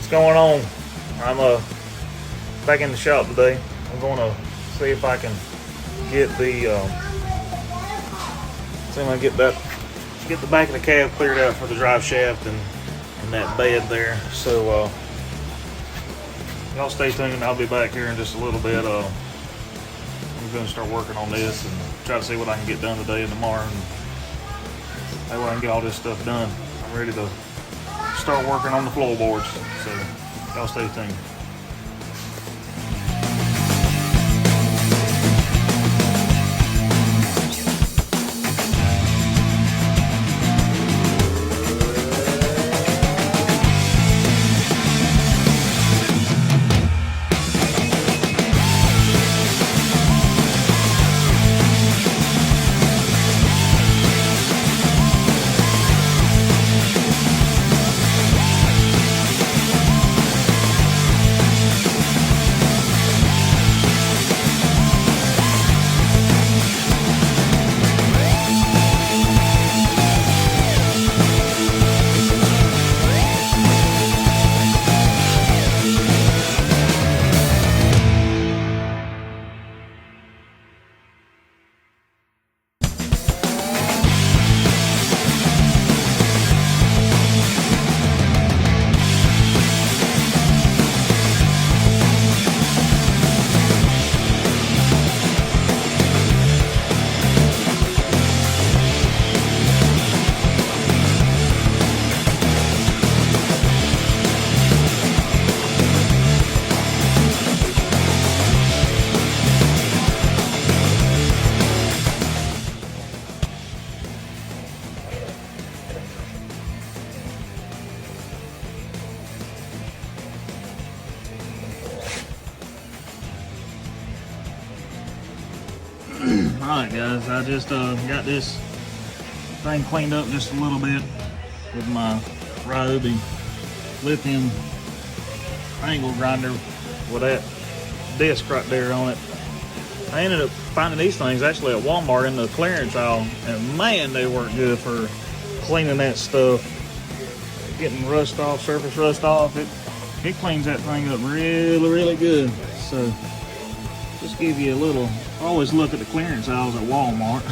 What's going on? I'm back in the shop today. I'm gonna see if I can get the get the back of the cab cleared out for the drive shaft and that bed there. So y'all stay tuned. I'll be back here in just a little bit. I'm gonna start working on this and try to see what I can get done today and tomorrow, and that way I can get all this stuff done. I'm ready to start working on the floorboards. So y'all stay tuned. Alright guys, I just got this thing cleaned up just a little bit with my Ryobi lithium angle grinder with that disc right there on it. I ended up finding these things actually at Walmart in the clearance aisle, and man, they work good for cleaning that stuff, getting rust off, surface rust off. It cleans that thing up really good. So just give you a little, always look at the clearance aisles at Walmart.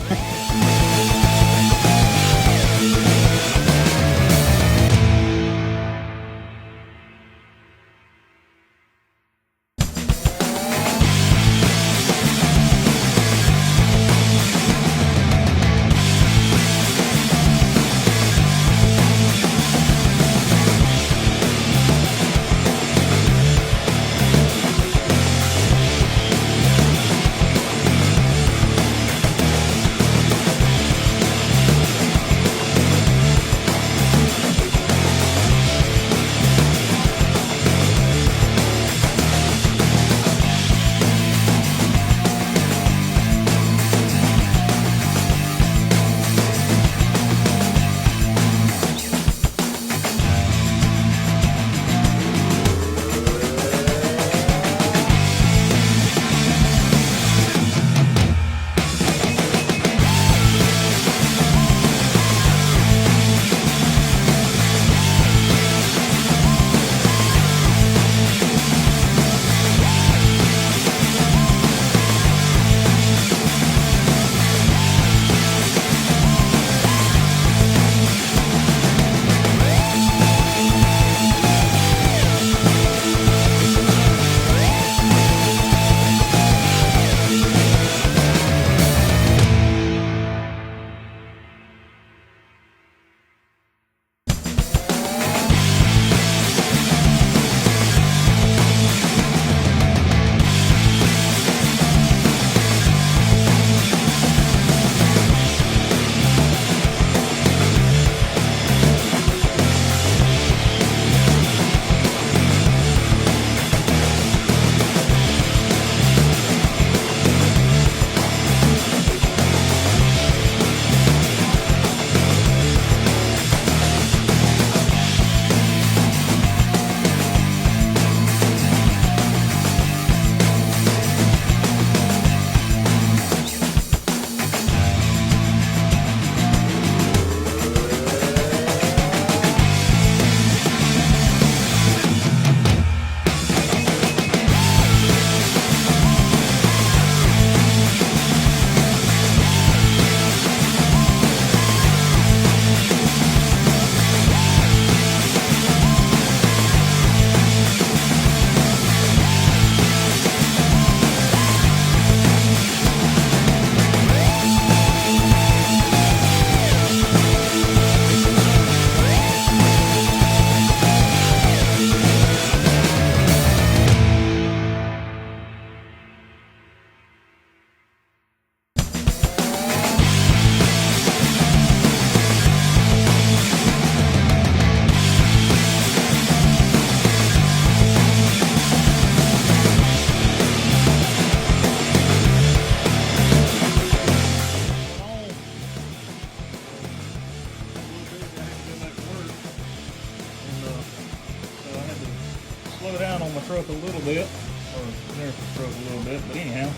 slow down on my truck a little bit, or there's the truck a little bit, but anyhow,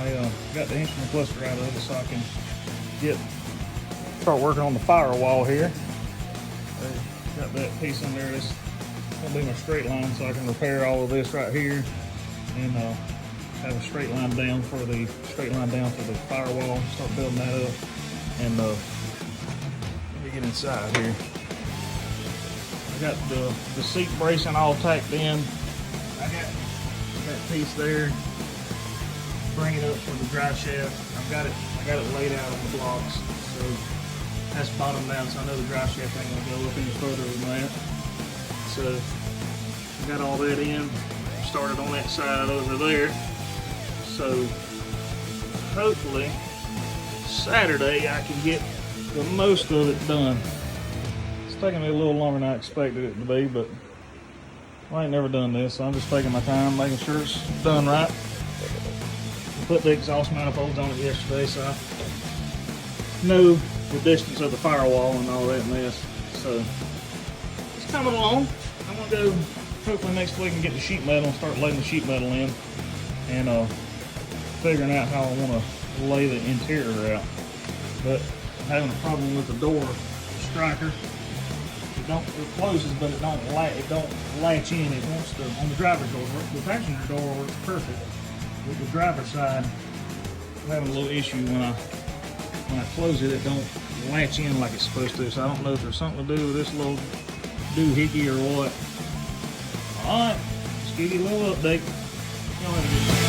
I got the instrument cluster out of it so I can start working on the firewall here. I got that piece in there. This gonna be my straight line, so I can repair all of this right here and have a straight line down for the firewall. Start building that up, and let me get inside here. I got the seat bracing all tacked in. I got that piece there. Bring it up for the drive shaft. I got it laid out on the blocks, so that's bottomed down, so I know the drive shaft ain't gonna go up any further than that. So I got all that in. Started on that side over there. So hopefully Saturday I can get the most of it done. It's taking me a little longer than I expected it to be, but I ain't never done this, so I'm just taking my time, making sure it's done right. I put the exhaust manifolds on it yesterday, so I know the distance of the firewall and all that mess. So it's coming along. I'm gonna go hopefully next week and get the sheet metal and start laying the sheet metal in, and figuring out how I want to lay the interior out. But I'm having a problem with the door striker. It closes, but it don't latch in. It wants to on the driver's door. The passenger door works perfect. With the driver's side, I'm having a little issue when I close it. It don't latch in like it's supposed to. So I don't know if there's something to do with this little doohickey or what. All right, just give you a little update. Y'all have a good day.